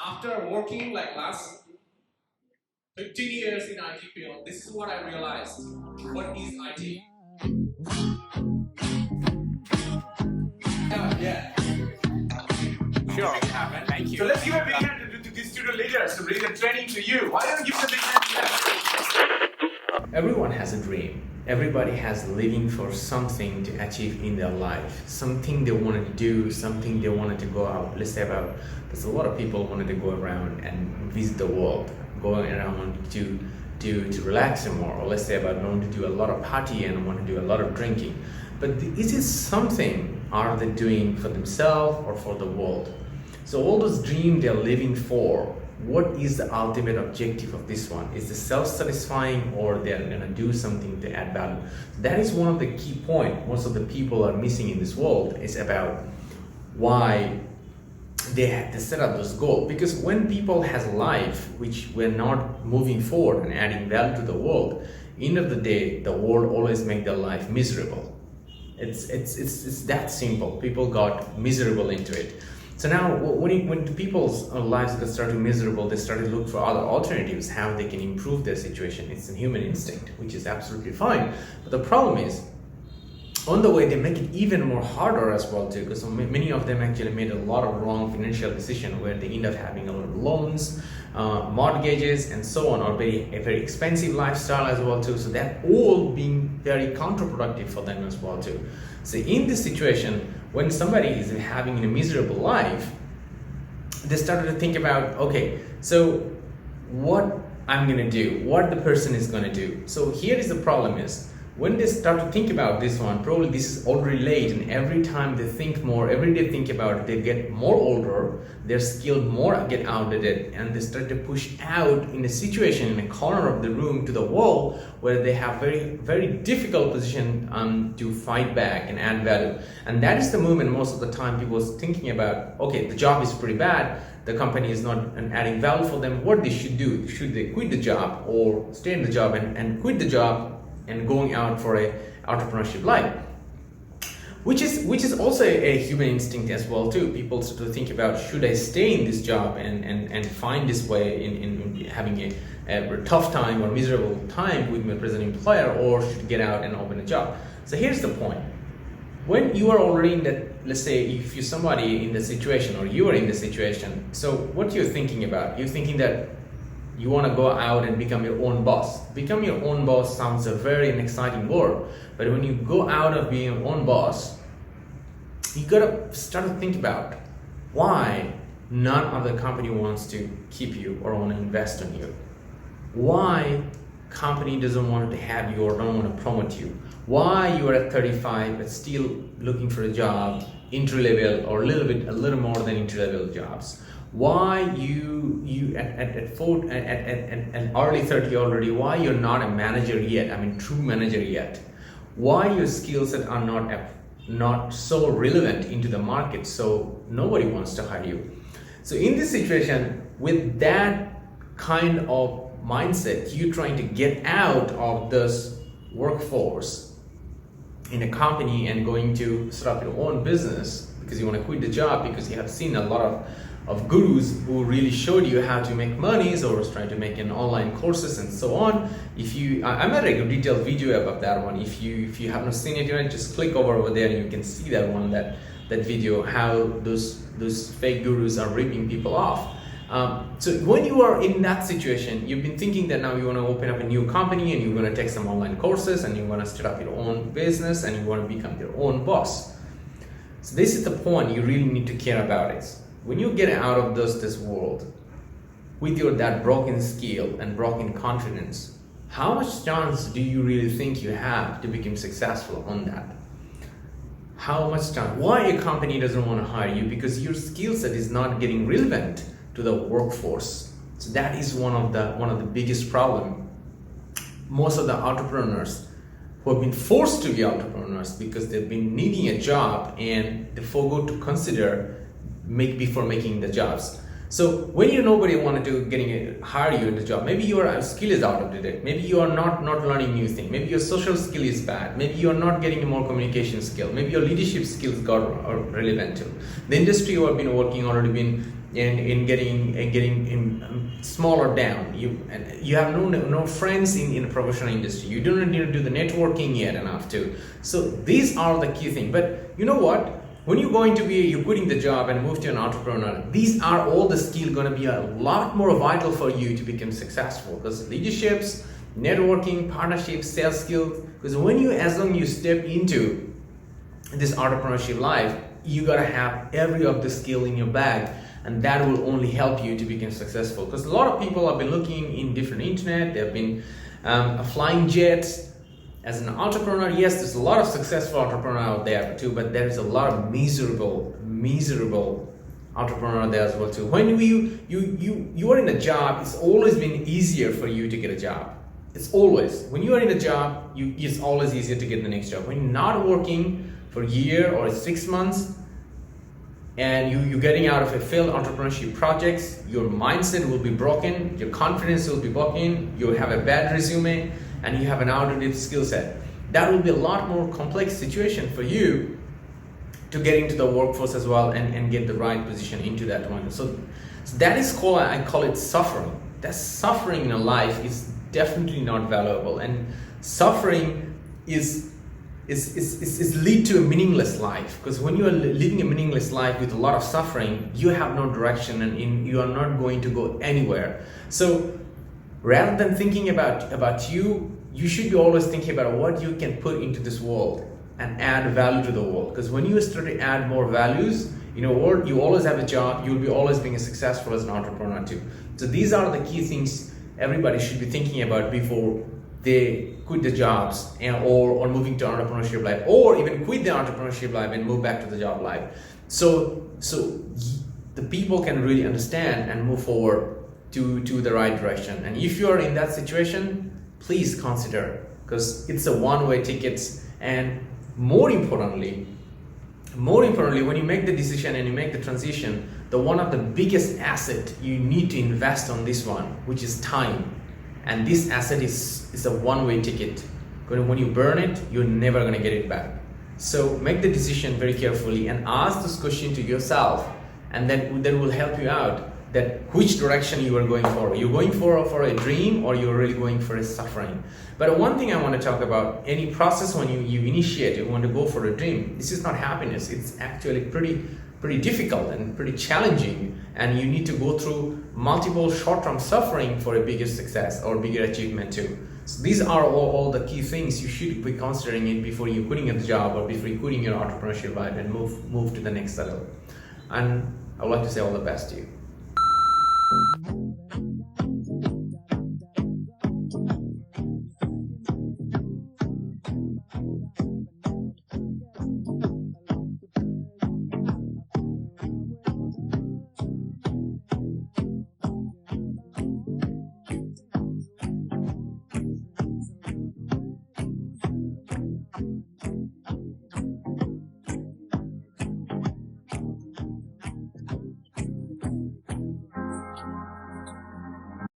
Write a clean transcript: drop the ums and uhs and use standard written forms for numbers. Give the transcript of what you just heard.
after working like last 15 years in IT field, this is what I realized. What is IT? Yeah. Sure. Thank you. So let's give a big hand to these student leaders to bring the training to you. Why don't you give a big hand to them? Everyone has a dream. Everybody has living for something to achieve in their life. Something they wanted to do, something they wanted to go out. Let's say about, there's a lot of people wanted to go around and visit the world, going around to relax more, or let's say about wanting to do a lot of party and want to do a lot of drinking. But is it something are they doing for themselves or for the world? So all those dreams they're living for, what is the ultimate objective of this one? Is it self-satisfying, or they're going to do something to add value? That is one of the key points most of the people are missing in this world, is about why they have to set up those goals. Because when people has life which we're not moving forward and adding value to the world, end of the day the world always make their life miserable. It's that simple. People got miserable into it. So now when the people's lives get started miserable, they start to look for other alternatives, how they can improve their situation. It's a human instinct, which is absolutely fine. But the problem is, on the way, they make it even more harder as well too, because many of them actually made a lot of wrong financial decisions where they end up having a lot of loans, mortgages, and so on, or a very expensive lifestyle as well too. So that all being very counterproductive for them as well too. So in this situation, when somebody is having a miserable life, they started to think about, okay, so what I'm gonna do, what the person is gonna do. So here is the problem is, when they start to think about this one, probably this is already late, and every time they think more, every day think about it, they get more older, their skill more get outdated, and they start to push out in a situation, in a corner of the room to the wall, where they have very difficult position to fight back and add value. And that is the moment most of the time people are thinking about, okay, the job is pretty bad, the company is not adding value for them, what they should do. Should they quit the job or stay in the job and quit the job and going out for a entrepreneurship life, which is also a human instinct as well too. People start to think about, should I stay in this job and find this way in having a tough time or miserable time with my present employer, or should I get out and open a job? So here's the point. When you are already in that, let's say if you're somebody in the situation, or you are in the situation, so what you're thinking about, you're thinking that you want to go out and become your own boss. Become your own boss sounds a very exciting word, but when you go out of being your own boss, you gotta start to think about why none other company wants to keep you or want to invest in you. Why company doesn't want to have you or don't want to promote you. Why you are at 35 but still looking for a job, entry level or a little more than entry level jobs. Why you at early 30 already, why you're not a manager yet, true manager yet. Why your skill set are not so relevant into the market, so nobody wants to hire you. So in this situation, with that kind of mindset, you trying to get out of this workforce in a company and going to set up your own business because you want to quit the job because you have seen a lot of gurus who really showed you how to make money, or was trying to make an online courses and so on. I made a detailed video about that one. If you haven't seen it yet, just click over there and you can see that one, that video, how those fake gurus are ripping people off. So when you are in that situation, you've been thinking that now you want to open up a new company and you're going to take some online courses and you want to start up your own business and you want to become your own boss. So this is the point you really need to care about it. When you get out of this world with that broken skill and broken confidence, how much chance do you really think you have to become successful on that? How much chance? Why a company doesn't want to hire you? Because your skill set is not getting relevant to the workforce. So that is one of the biggest problem. Most of the entrepreneurs who have been forced to be entrepreneurs because they've been needing a job and they forgot to consider before making the jobs. So when nobody wanted to hire you in the job, maybe your skill is out of date, maybe you are not learning new things, maybe your social skill is bad, maybe you are not getting more communication skill, maybe your leadership skills got relevant to the industry you have been working already been in getting smaller down. You have no friends in the professional industry. You don't need to do the networking yet enough too. So these are the key things. But you know what? When you're quitting the job and move to an entrepreneur, these are all the skills going to be a lot more vital for you to become successful. Because leaderships, networking, partnerships, sales skills. Because as long as you step into this entrepreneurship life, you gotta have every of the skill in your bag, and that will only help you to become successful. Because a lot of people have been looking in different internet, they've been flying jets. As an entrepreneur, yes, there's a lot of successful entrepreneur out there too, but there is a lot of miserable entrepreneur there as well too. When you are in a job, it's always been easier for you to get a job. It's always, when you are in a job, it's always easier to get the next job. When you're not working for a year or 6 months, and you're getting out of a failed entrepreneurship projects, your mindset will be broken, your confidence will be broken, you'll have a bad resume, and you have an outdated skill set. That will be a lot more complex situation for you to get into the workforce as well and get the right position into that one. So that is called, I call it suffering. That suffering in a life is definitely not valuable, and suffering is lead to a meaningless life. Because when you are living a meaningless life with a lot of suffering, you have no direction and you are not going to go anywhere. So rather than thinking about you should be always thinking about what you can put into this world and add value to the world. Because when you start to add more values, you always have a job, you'll be always being successful as an entrepreneur too. So these are the key things everybody should be thinking about before they quit the jobs or moving to entrepreneurship life, or even quit the entrepreneurship life and move back to the job life. So the people can really understand and move forward to the right direction. And if you are in that situation, please consider, because it's a one-way ticket. And more importantly, when you make the decision and you make the transition, the one of the biggest asset you need to invest on this one, which is time. And this asset is a one-way ticket. When you burn it, you're never gonna get it back. So make the decision very carefully and ask this question to yourself, and then that will help you out that which direction you are going for. You're going for a dream, or you're really going for a suffering. But one thing I want to talk about, any process when you initiate, you want to go for a dream, this is not happiness. It's actually pretty difficult and pretty challenging, and you need to go through multiple short-term suffering for a bigger success or bigger achievement too. So these are all the key things you should be considering it before you're quitting a job or before you're quitting your entrepreneurship life and move to the next level. And I would like to say all the best to you.